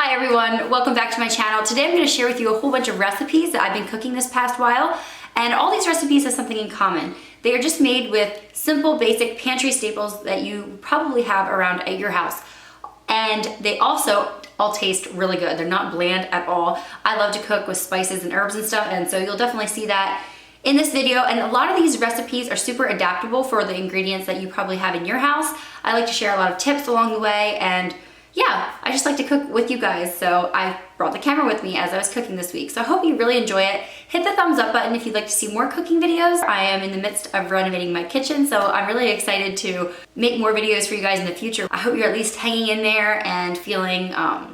Hi everyone, welcome back to my channel. Today I'm going to share with you a whole bunch of recipes that I've been cooking this past while, and all these recipes have something in common. They are just made with simple, basic pantry staples that you probably have around at your house. And they also all taste really good. They're not bland at all. I love to cook with spices and herbs and stuff, and so you'll definitely see that in this video. And a lot of these recipes are super adaptable for the ingredients that you probably have in your house. I like to share a lot of tips along the way, and yeah, I just like to cook with you guys, so I brought the camera with me as I was cooking this week. So I hope you really enjoy it. Hit the thumbs up button if you'd like to see more cooking videos. I am in the midst of renovating my kitchen, so I'm really excited to make more videos for you guys in the future. I hope you're at least hanging in there and feeling, I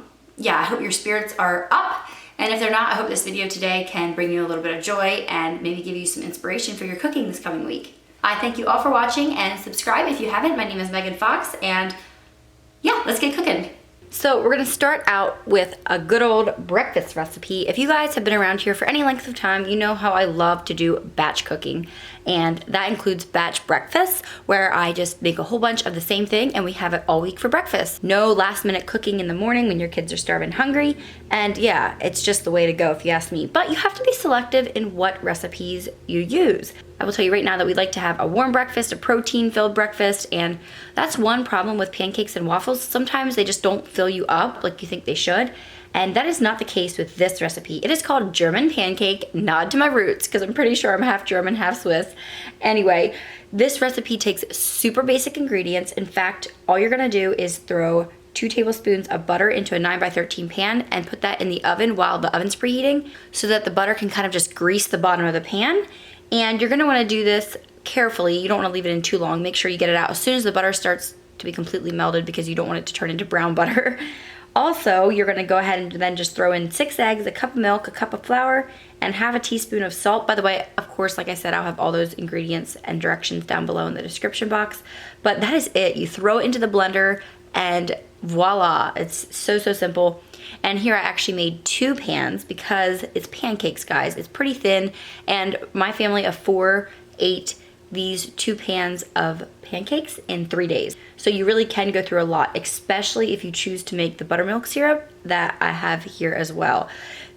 hope your spirits are up. And if they're not, I hope this video today can bring you a little bit of joy and maybe give you some inspiration for your cooking this coming week. I thank you all for watching, and subscribe if you haven't. My name is Megan Fox, and yeah, let's get cooking. So we're gonna start out with a good old breakfast recipe. If you guys have been around here for any length of time, you know how I love to do batch cooking. And that includes batch breakfasts, where I just make a whole bunch of the same thing and we have it all week for breakfast. No last minute cooking in the morning when your kids are starving hungry. And yeah, it's just the way to go if you ask me. But you have to be selective in what recipes you use. I will tell you right now that we like to have a warm breakfast, a protein-filled breakfast, and that's one problem with pancakes and waffles. Sometimes they just don't fill you up like you think they should, and that is not the case with this recipe. It is called German pancake, nod to my roots, because I'm pretty sure I'm half German, half Swiss. Anyway, this recipe takes super basic ingredients. In fact, all you're gonna do is throw 2 tablespoons of butter into a 9x13 pan and put that in the oven while the oven's preheating so that the butter can kind of just grease the bottom of the pan. And you're gonna wanna do this carefully. You don't wanna leave it in too long. Make sure you get it out as soon as the butter starts to be completely melted, because you don't want it to turn into brown butter. Also, you're gonna go ahead and then just throw in 6 eggs, a cup of milk, a cup of flour, and half a teaspoon of salt. By the way, of course, like I said, I'll have all those ingredients and directions down below in the description box. But that is it. You throw it into the blender and voila, it's so simple. And here I actually made 2 pans because it's pancakes, guys. It's pretty thin, and my family of 4 ate these 2 pans of pancakes in 3 days. So you really can go through a lot, especially if you choose to make the buttermilk syrup that I have here as well.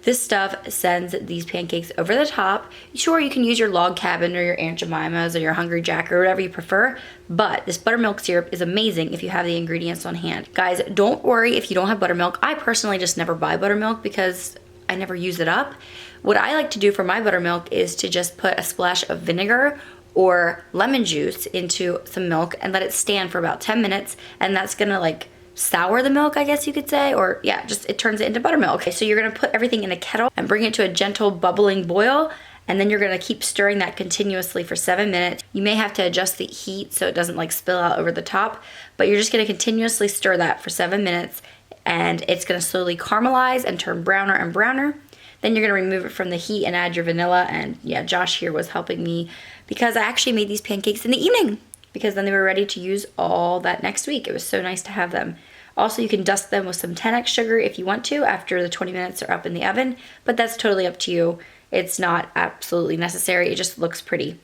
This stuff sends these pancakes over the top. Sure, you can use your log cabin or your Aunt Jemima's or your Hungry Jack or whatever you prefer, but this buttermilk syrup is amazing if you have the ingredients on hand. Guys, don't worry if you don't have buttermilk. I personally just never buy buttermilk because I never use it up. What I like to do for my buttermilk is to just put a splash of vinegar or lemon juice into some milk and let it stand for about 10 minutes, and that's gonna like sour the milk, I guess you could say, or yeah, just it turns it into buttermilk. Okay, so you're gonna put everything in a kettle and bring it to a gentle bubbling boil, and then you're gonna keep stirring that continuously for 7 minutes. You may have to adjust the heat so it doesn't like spill out over the top, but you're just gonna continuously stir that for 7 minutes, and it's gonna slowly caramelize and turn browner and browner. Then you're gonna remove it from the heat and add your vanilla, and yeah, Josh here was helping me because I actually made these pancakes in the evening because then they were ready to use all that next week. It was so nice to have them. Also, you can dust them with some 10x sugar if you want to after the 20 minutes are up in the oven, but that's totally up to you. It's not absolutely necessary, it just looks pretty.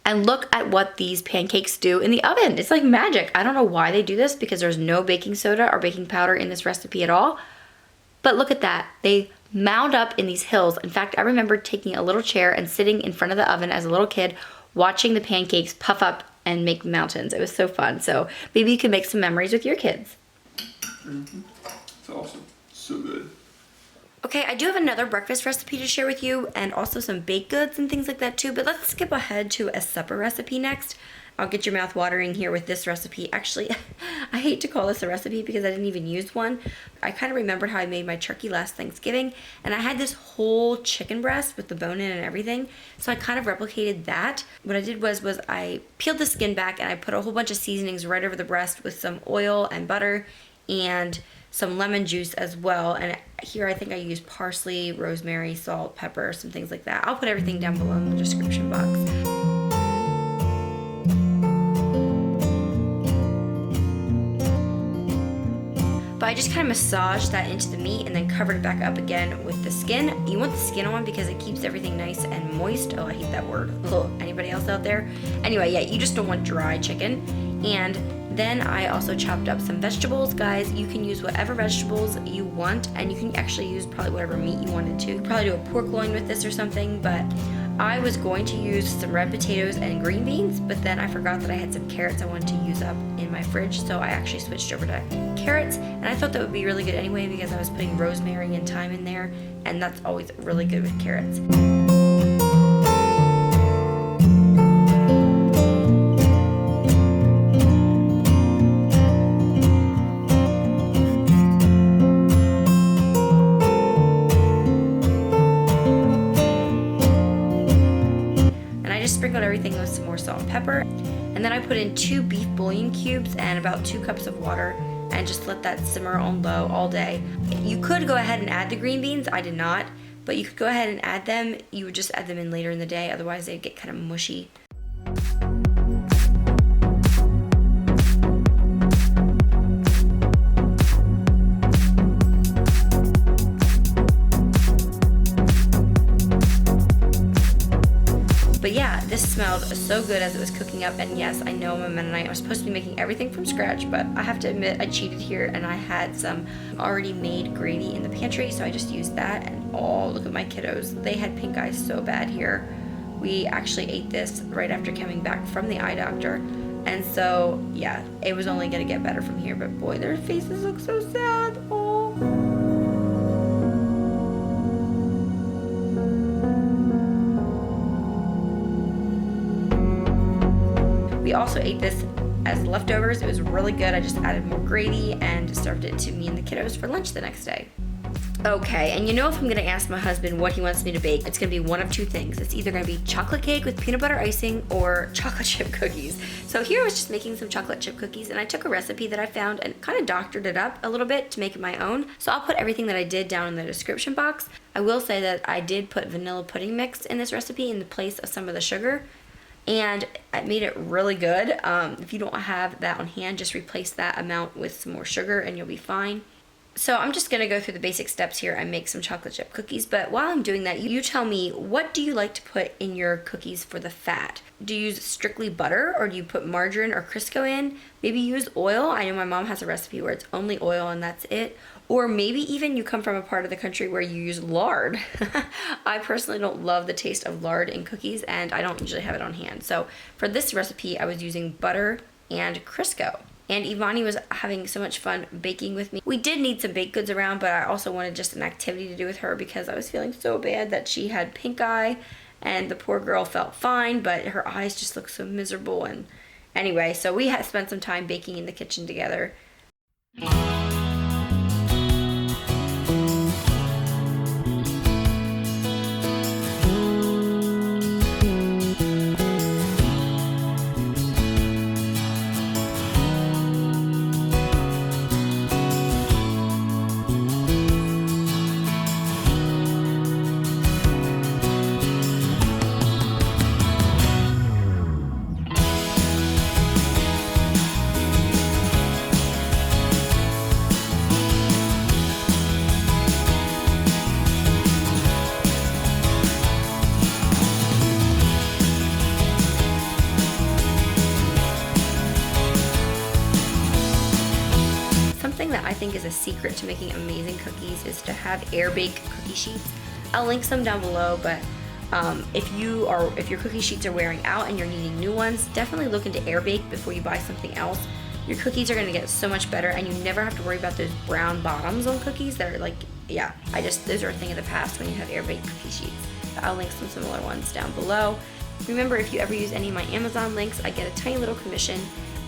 And look at what these pancakes do in the oven. It's like magic. I don't know why they do this because there's no baking soda or baking powder in this recipe at all, but look at that. They mound up in these hills. In fact, I remember taking a little chair and sitting in front of the oven as a little kid watching the pancakes puff up and make mountains. It was so fun. So maybe you can make some memories with your kids. It's awesome. So good. Okay, I do have another breakfast recipe to share with you, and also some baked goods and things like that too, but let's skip ahead to a supper recipe next. I'll get your mouth watering here with this recipe. Actually, I hate to call this a recipe because I didn't even use one. I kind of remembered how I made my turkey last Thanksgiving, and I had this whole chicken breast with the bone in and everything, so I kind of replicated that. What I did was I peeled the skin back and I put a whole bunch of seasonings right over the breast with some oil and butter and some lemon juice as well. And here I think I used parsley, rosemary, salt, pepper, some things like that. I'll put everything down below in the description box. But I just kind of massaged that into the meat and then covered it back up again with the skin. You want the skin on because it keeps everything nice and moist. Oh, I hate that word. Ugh. Anybody else out there? Anyway, yeah, you just don't want dry chicken. And Then I also chopped up some vegetables. Guys, you can use whatever vegetables you want, and you can actually use probably whatever meat you wanted to. You could probably do a pork loin with this or something, but I was going to use some red potatoes and green beans, but then I forgot that I had some carrots I wanted to use up in my fridge, so I actually switched over to carrots, and I thought that would be really good anyway because I was putting rosemary and thyme in there, and that's always really good with carrots. Sprinkled everything with some more salt and pepper, and then I put in 2 beef bouillon cubes and about 2 cups of water and just let that simmer on low all day. You could go ahead and add the green beans. I did not, but you could go ahead and add them. You would just add them in later in the day, otherwise they'd get kind of mushy. But yeah, this smelled so good as it was cooking up, and yes, I know I'm a Mennonite. I was supposed to be making everything from scratch, but I have to admit I cheated here, and I had some already made gravy in the pantry, so I just used that, and oh, look at my kiddos. They had pink eye so bad here. We actually ate this right after coming back from the eye doctor, and so yeah, it was only gonna get better from here, but boy, their faces look so sad. Oh. We also ate this as leftovers. It was really good. I just added more gravy and served it to me and the kiddos for lunch the next day. Okay, and you know, if I'm gonna ask my husband what he wants me to bake, it's gonna be one of 2 things. It's either gonna be chocolate cake with peanut butter icing or chocolate chip cookies. So here I was just making some chocolate chip cookies, and I took a recipe that I found and kind of doctored it up a little bit to make it my own. So I'll put everything that I did down in the description box. I will say that I did put vanilla pudding mix in this recipe in the place of some of the sugar, and it made it really good. If you don't have that on hand, just replace that amount with some more sugar and you'll be fine. So I'm just gonna go through the basic steps here and make some chocolate chip cookies, but while I'm doing that, you tell me, what do you like to put in your cookies for the fat? Do you use strictly butter, or do you put margarine or Crisco in? Maybe use oil. I know my mom has a recipe where it's only oil and that's it. Or maybe even you come from a part of the country where you use lard. I personally don't love the taste of lard in cookies, and I don't usually have it on hand. So for this recipe, I was using butter and Crisco. And Evonnie was having so much fun baking with me. We did need some baked goods around, but I also wanted just an activity to do with her because I was feeling so bad that she had pink eye, and the poor girl felt fine, but her eyes just looked so miserable. And anyway, so we had spent some time baking in the kitchen together. That I think is a secret to making amazing cookies is to have air bake cookie sheets. I'll link some down below, but if your cookie sheets are wearing out and you're needing new ones, definitely look into air bake before you buy something else. Your cookies are going to get so much better, and you never have to worry about those brown bottoms on cookies that are like, yeah, those are a thing of the past when you have air baked cookie sheets. I'll link some similar ones down below. Remember, if you ever use any of my Amazon links, I get a tiny little commission.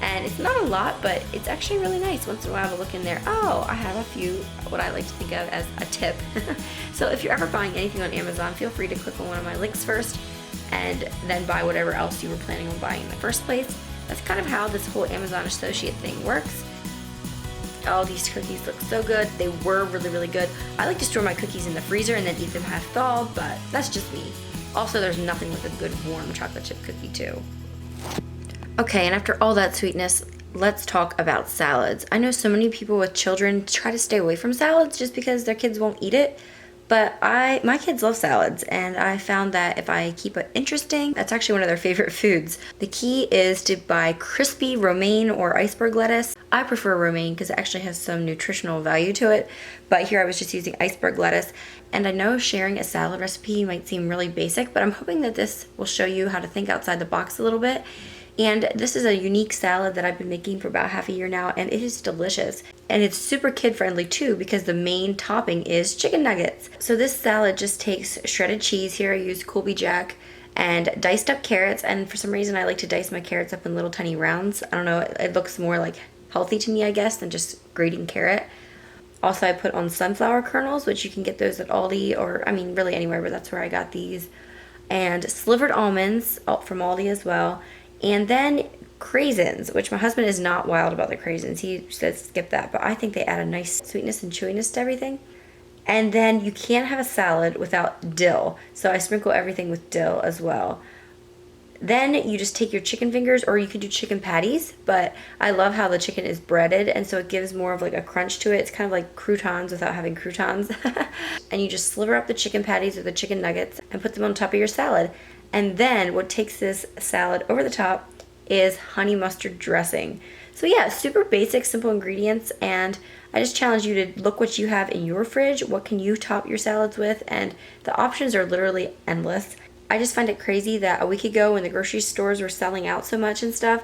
And it's not a lot, but it's actually really nice. Once in a while, I have a look in there. Oh, I have a few, what I like to think of as a tip. So if you're ever buying anything on Amazon, feel free to click on one of my links first and then buy whatever else you were planning on buying in the first place. That's kind of how this whole Amazon associate thing works. Oh, these cookies look so good. They were really, really good. I like to store my cookies in the freezer and then eat them half thawed, but that's just me. Also, there's nothing with a good warm chocolate chip cookie too. Okay, and after all that sweetness, let's talk about salads. I know so many people with children try to stay away from salads just because their kids won't eat it, But my kids love salads, and I found that if I keep it interesting, that's actually one of their favorite foods. The key is to buy crispy romaine or iceberg lettuce. I prefer romaine because it actually has some nutritional value to it, but here I was just using iceberg lettuce. And I know sharing a salad recipe might seem really basic, but I'm hoping that this will show you how to think outside the box a little bit. And this is a unique salad that I've been making for about half a year now, and it is delicious. And it's super kid friendly too, because the main topping is chicken nuggets. So this salad just takes shredded cheese. Here I use Colby Jack and diced up carrots. And for some reason I like to dice my carrots up in little tiny rounds. I don't know, it looks more like healthy to me, I guess, than just grating carrot. Also, I put on sunflower kernels, which you can get those at Aldi, or I mean really anywhere, but that's where I got these. And slivered almonds from Aldi as well. And then craisins, which my husband is not wild about the craisins. He says skip that, but I think they add a nice sweetness and chewiness to everything. And then you can't have a salad without dill, so I sprinkle everything with dill as well. Then you just take your chicken fingers, or you could do chicken patties, but I love how the chicken is breaded, and so it gives more of like a crunch to it. It's kind of like croutons without having croutons. And you just sliver up the chicken patties or the chicken nuggets and put them on top of your salad. And then what takes this salad over the top is honey mustard dressing. So yeah, super basic, simple ingredients, and I just challenge you to look what you have in your fridge. What can you top your salads with? And the options are literally endless. I just find it crazy that a week ago when the grocery stores were selling out so much and stuff,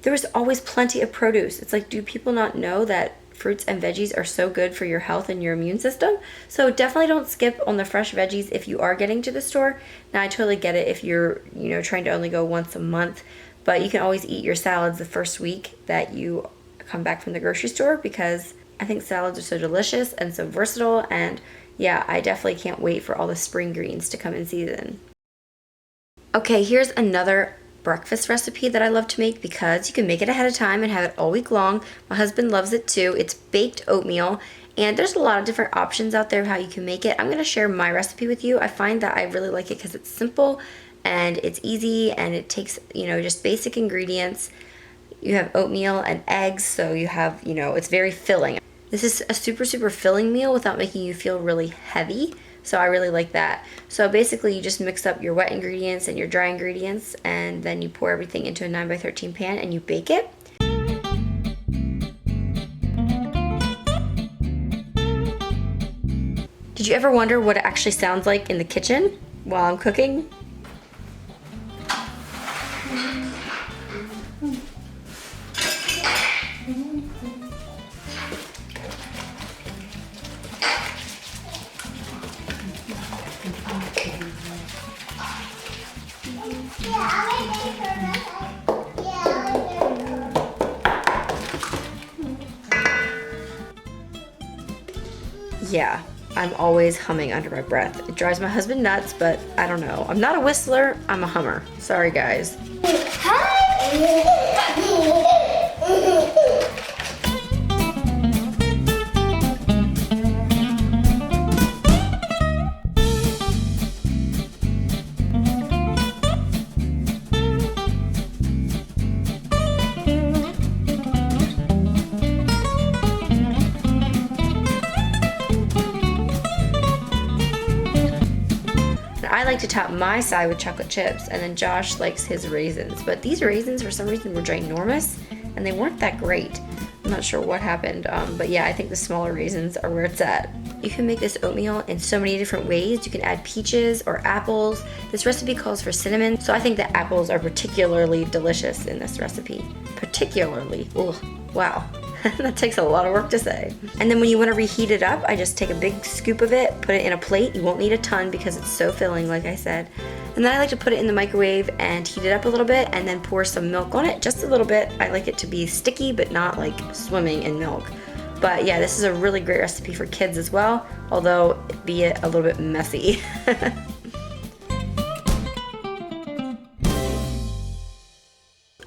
there was always plenty of produce. It's like, do people not know that fruits and veggies are so good for your health and your immune system? So definitely don't skip on the fresh veggies if you are getting to the store. Now I totally get it if you're, trying to only go once a month, but you can always eat your salads the first week that you come back from the grocery store, because I think salads are so delicious and so versatile. And yeah, I definitely can't wait for all the spring greens to come in season. Okay, here's another breakfast recipe that I love to make because you can make it ahead of time and have it all week long. My husband loves it too. It's baked oatmeal, and there's a lot of different options out there of how you can make it. I'm going to share my recipe with you. I find that I really like it because it's simple and it's easy, and it takes, just basic ingredients. You have oatmeal and eggs, so you have, it's very filling. This is a super, super filling meal without making you feel really heavy. So I really like that. So basically you just mix up your wet ingredients and your dry ingredients, and then you pour everything into a 9x13 pan and you bake it. Did you ever wonder what it actually sounds like in the kitchen while I'm cooking? Yeah, I'm always humming under my breath. It drives my husband nuts, but I don't know. I'm not a whistler, I'm a hummer. Sorry, guys. I like to top my side with chocolate chips, and then Josh likes his raisins. But these raisins, for some reason, were ginormous, and they weren't that great. I'm not sure what happened, but yeah, I think the smaller raisins are where it's at. You can make this oatmeal in so many different ways. You can add peaches or apples. This recipe calls for cinnamon, so I think that apples are particularly delicious in this recipe. Particularly. Ugh, wow. That takes a lot of work to say. And then when you want to reheat it up, I just take a big scoop of it, put it in a plate. You won't need a ton because it's so filling, like I said. And then I like to put it in the microwave and heat it up a little bit, and then pour some milk on it, just a little bit. I like it to be sticky, but not like swimming in milk. But yeah, this is a really great recipe for kids as well, although be it a little bit messy.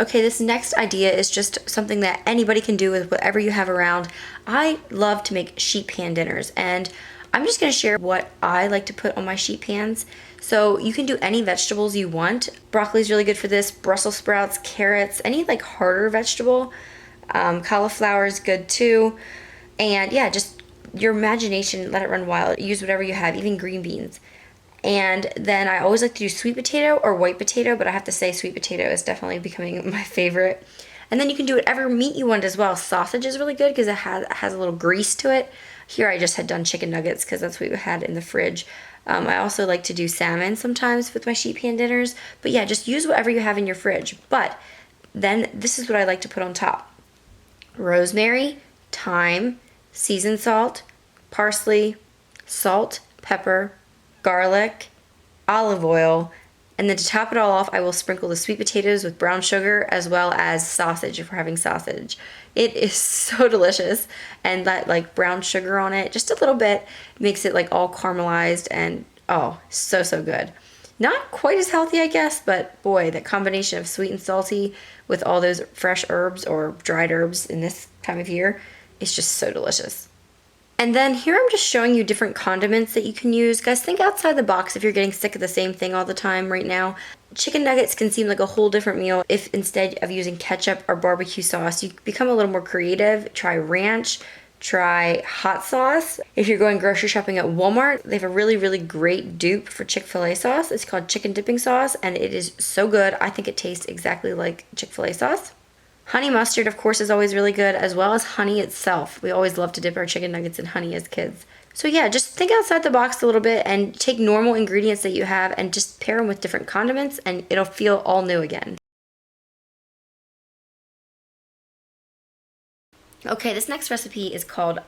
Okay, this next idea is just something that anybody can do with whatever you have around. I love to make sheet pan dinners, and I'm just gonna share what I like to put on my sheet pans. So you can do any vegetables you want. Broccoli is really good for this, Brussels sprouts, carrots, any like harder vegetable. Cauliflower is good too. And yeah, just your imagination, let it run wild. Use whatever you have, even green beans. And then I always like to do sweet potato or white potato, but I have to say sweet potato is definitely becoming my favorite. And then you can do whatever meat you want as well. Sausage is really good because it has a little grease to it. Here I just had done chicken nuggets because that's what we had in the fridge. I also like to do salmon sometimes with my sheet pan dinners. But yeah, just use whatever you have in your fridge. But then this is what I like to put on top. Rosemary, thyme, seasoned salt, parsley, salt, pepper, garlic, olive oil, and then to top it all off, I will sprinkle the sweet potatoes with brown sugar as well as sausage if we're having sausage. It is so delicious, and that like brown sugar on it, just a little bit, makes it like all caramelized and oh, so, so good. Not quite as healthy, I guess, but boy, that combination of sweet and salty with all those fresh herbs or dried herbs in this time of year is just so delicious. And then here I'm just showing you different condiments that you can use. Guys, think outside the box if you're getting sick of the same thing all the time right now. Chicken nuggets can seem like a whole different meal if instead of using ketchup or barbecue sauce, you become a little more creative. Try ranch, try hot sauce. If you're going grocery shopping at Walmart, they have a really, really great dupe for Chick-fil-A sauce. It's called chicken dipping sauce, and it is so good. I think it tastes exactly like Chick-fil-A sauce. Honey mustard, of course, is always really good, as well as honey itself. We always love to dip our chicken nuggets in honey as kids. So yeah, just think outside the box a little bit and take normal ingredients that you have and just pair them with different condiments, and it'll feel all new again. Okay, this next recipe is called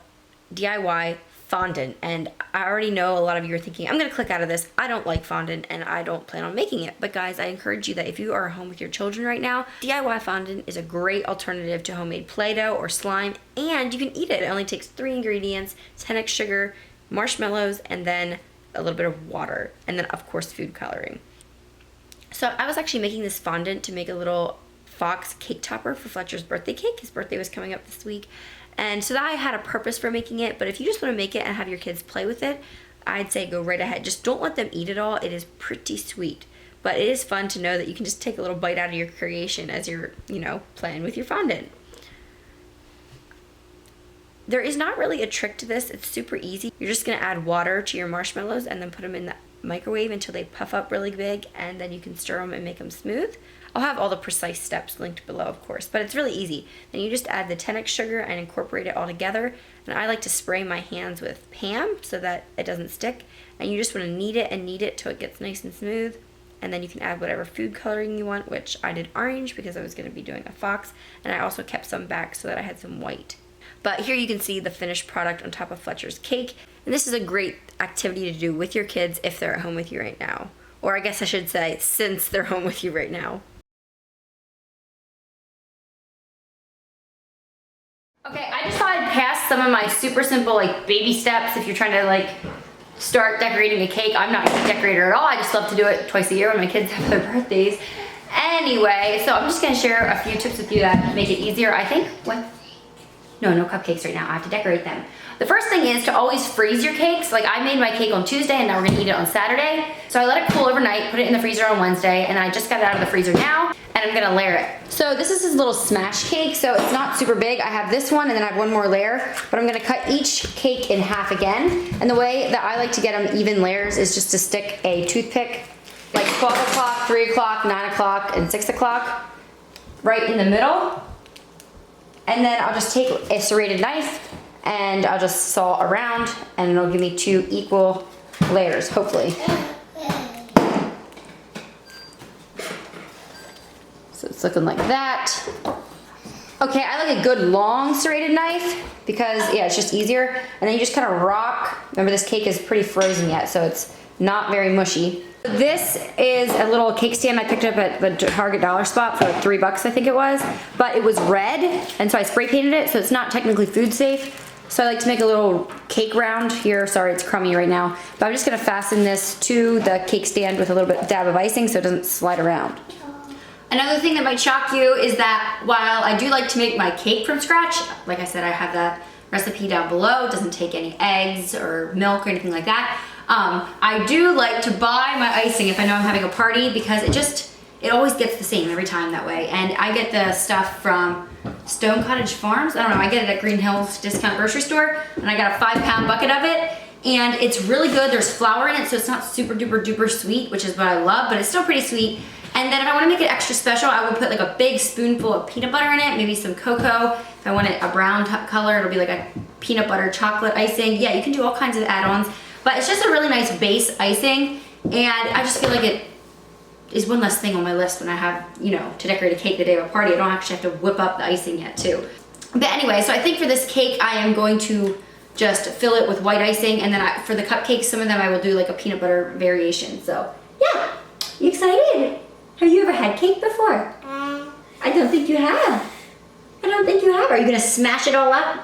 DIY fondant, and I already know a lot of you are thinking, I'm gonna click out of this. I don't like fondant and I don't plan on making it. But guys, I encourage you that if you are home with your children right now, DIY fondant is a great alternative to homemade Play-Doh or slime, and you can eat it. It only takes 3 ingredients, 10x sugar, marshmallows, and then a little bit of water, and then of course food coloring. So I was actually making this fondant to make a little fox cake topper for Fletcher's birthday cake. His birthday was coming up this week. And so that I had a purpose for making it, but if you just want to make it and have your kids play with it, I'd say go right ahead. Just don't let them eat it all. It is pretty sweet, but it is fun to know that you can just take a little bite out of your creation as you're, playing with your fondant. There is not really a trick to this. It's super easy. You're just going to add water to your marshmallows and then put them in the microwave until they puff up really big, and then you can stir them and make them smooth. I'll have all the precise steps linked below, of course, but it's really easy. Then you just add the 10x sugar and incorporate it all together. And I like to spray my hands with Pam so that it doesn't stick. And you just want to knead it till it gets nice and smooth. And then you can add whatever food coloring you want, which I did orange because I was going to be doing a fox. And I also kept some back so that I had some white. But here you can see the finished product on top of Fletcher's cake. And this is a great activity to do with your kids if they're at home with you right now. Or I guess I should say, since they're home with you right now. Okay, I just thought I'd pass some of my super simple baby steps if you're trying to start decorating a cake. I'm not a decorator at all. I just love to do it twice a year when my kids have their birthdays. Anyway, so I'm just gonna share a few tips with you that make it easier, I think. No cupcakes right now. I have to decorate them. The first thing is to always freeze your cakes. I made my cake on Tuesday and now we're gonna eat it on Saturday. So I let it cool overnight, put it in the freezer on Wednesday, and I just got it out of the freezer now, and I'm gonna layer it. So this is his little smash cake, so it's not super big. I have this one and then I have one more layer, but I'm gonna cut each cake in half again. And the way that I like to get them even layers is just to stick a toothpick 12 o'clock, 3 o'clock, 9 o'clock, and 6 o'clock right in the middle. And then I'll just take a serrated knife and I'll just saw around, and it'll give me 2 equal layers, hopefully. So it's looking like that. Okay, I like a good long serrated knife because it's just easier. And then you just kind of rock. Remember, this cake is pretty frozen yet, so it's not very mushy. This is a little cake stand I picked up at the Target dollar spot for $3, I think it was. But it was red, and so I spray painted it, so it's not technically food safe. So I like to make a little cake round here. Sorry, it's crummy right now. But I'm just gonna fasten this to the cake stand with a little bit dab of icing so it doesn't slide around. Another thing that might shock you is that while I do like to make my cake from scratch, like I said, I have that recipe down below. It doesn't take any eggs or milk or anything like that. I do like to buy my icing if I know I'm having a party because it just it always gets the same every time that way. And I get the stuff from Stone Cottage Farms. I don't know, I get it at Green Hills Discount Grocery Store, and I got a 5-pound bucket of it, and it's really good. There's flour in it, so it's not super duper duper sweet, which is what I love, but it's still pretty sweet. And then if I want to make it extra special, I will put like a big spoonful of peanut butter in it, maybe some cocoa. If I want it a brown color, it'll be like a peanut butter chocolate icing. Yeah, you can do all kinds of add-ons, but it's just a really nice base icing, and I just feel like it is one less thing on my list when I have, you know, to decorate a cake the day of a party. I don't actually have to whip up the icing yet too. But anyway, so I think for this cake, I am going to just fill it with white icing, and then for the cupcakes, some of them I will do like a peanut butter variation. So yeah, you excited? Have you ever had cake before? I don't think you have. I don't think you have. Are you gonna smash it all up?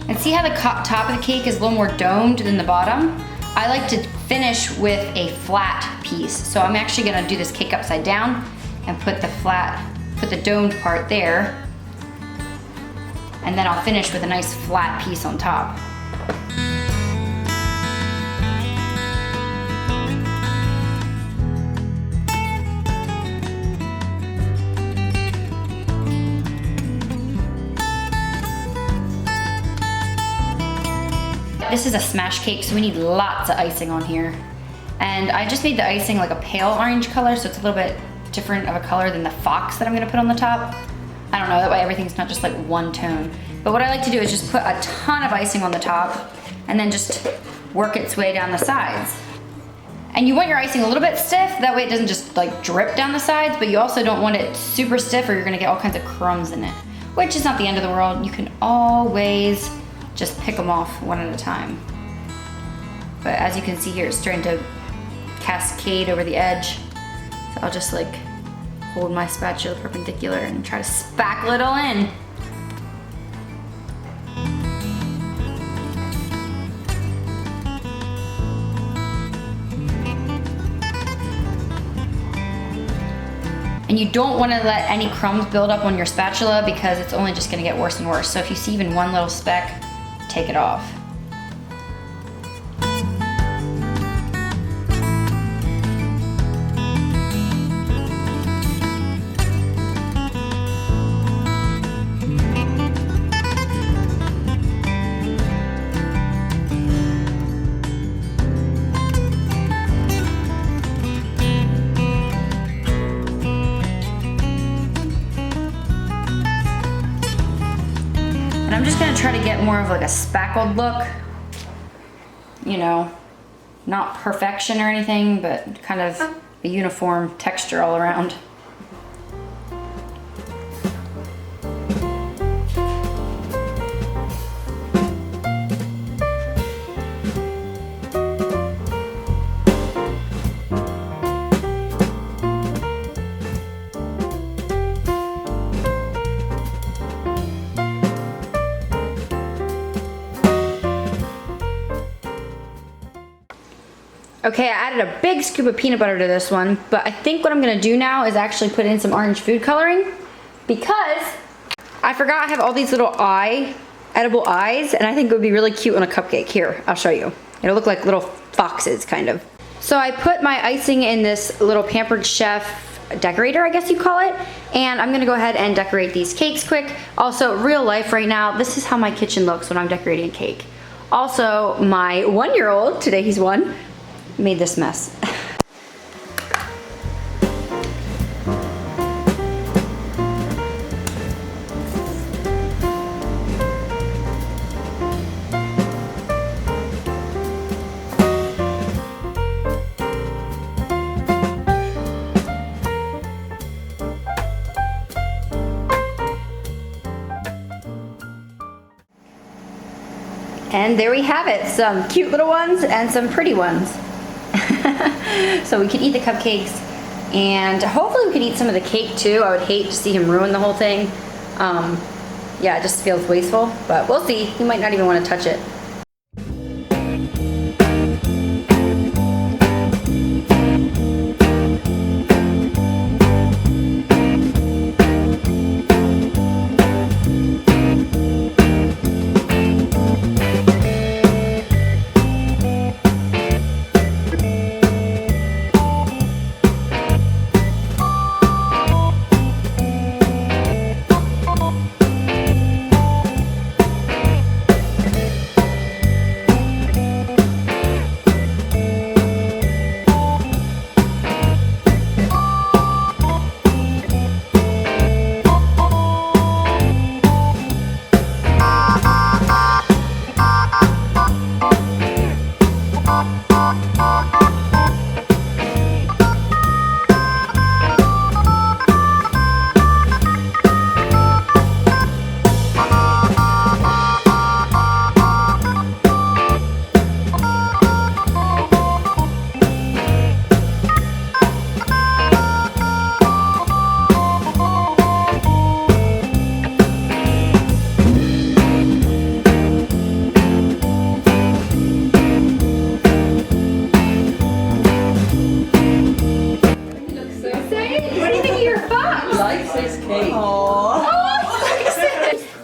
And see how the top of the cake is a little more domed than the bottom? I like to finish with a flat piece. So I'm actually gonna do this cake upside down and put the domed part there. And then I'll finish with a nice flat piece on top. This is a smash cake, so we need lots of icing on here. And I just made the icing like a pale orange color, so it's a little bit different of a color than the fox that I'm gonna put on the top. I don't know, that way everything's not just like one tone. But what I like to do is just put a ton of icing on the top and then just work its way down the sides. And you want your icing a little bit stiff, that way it doesn't just like drip down the sides, but you also don't want it super stiff or you're gonna get all kinds of crumbs in it, which is not the end of the world. You can always just pick them off one at a time. But as you can see here, it's starting to cascade over the edge. So I'll just like hold my spatula perpendicular and try to spackle it all in. And you don't want to let any crumbs build up on your spatula because it's only just going to get worse and worse. So if you see even one little speck, take it off. I'm just gonna try to get more of like a spackled look. You know, not perfection or anything, but kind of a uniform texture all around. Okay, I added a big scoop of peanut butter to this one, but I think what I'm gonna do now is actually put in some orange food coloring because I forgot I have all these little edible eyes, and I think it would be really cute on a cupcake. Here, I'll show you. It'll look like little foxes, kind of. So I put my icing in this little Pampered Chef decorator, I guess you call it, and I'm gonna go ahead and decorate these cakes quick. Also, real life right now, this is how my kitchen looks when I'm decorating a cake. Also, my 1-year-old, today he's 1, made this mess. And there we have it, some cute little ones and some pretty ones. So we can eat the cupcakes And hopefully we could eat some of the cake too. I would hate to see him ruin the whole thing. Yeah, it just feels wasteful, but we'll see. He might not even want to touch it.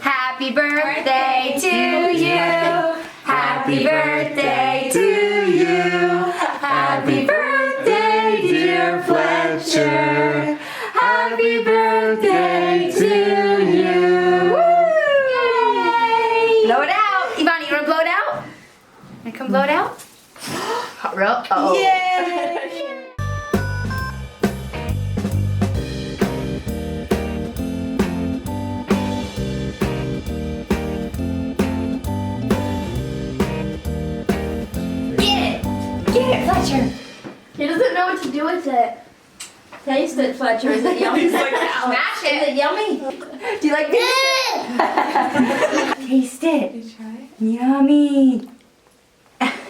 Happy birthday to you. Happy birthday to you. Happy birthday, dear Fletcher. Happy birthday to you. Yay! Blow it out. Evonnie, you want to blow it out? Want to come blow it out? Hot roll. Oh. Yay! Get it, Fletcher. He doesn't know what to do with it. Taste it, Fletcher. Is it yummy? He's like, smash it. Is it yummy? Do you like it? Taste it. You try? Yummy.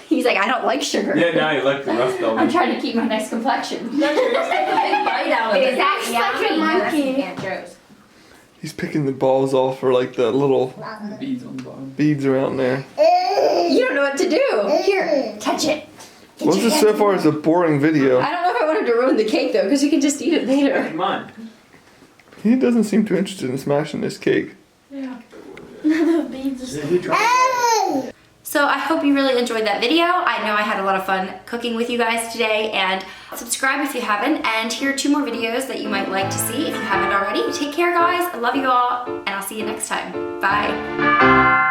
He's like, I don't like sugar. Yeah, now you like the rest of I'm it. trying to keep my nice complexion. Fletcher, just take a big bite out of it. Is that Like a monkey. He's picking the balls off for like the little Beads on the bottom. beads around there. You don't know what to do. Here, touch it. Get What's your this so hands far on is a boring video. I don't know if I wanted to ruin the cake though, because you can just eat it later. Come on. He doesn't seem too interested in smashing this cake. Yeah. The beads are So I hope you really enjoyed that video. I know I had a lot of fun cooking with you guys today, and subscribe if you haven't, and here are 2 more videos that you might like to see if you haven't already. Take care guys, I love you all, and I'll see you next time. Bye.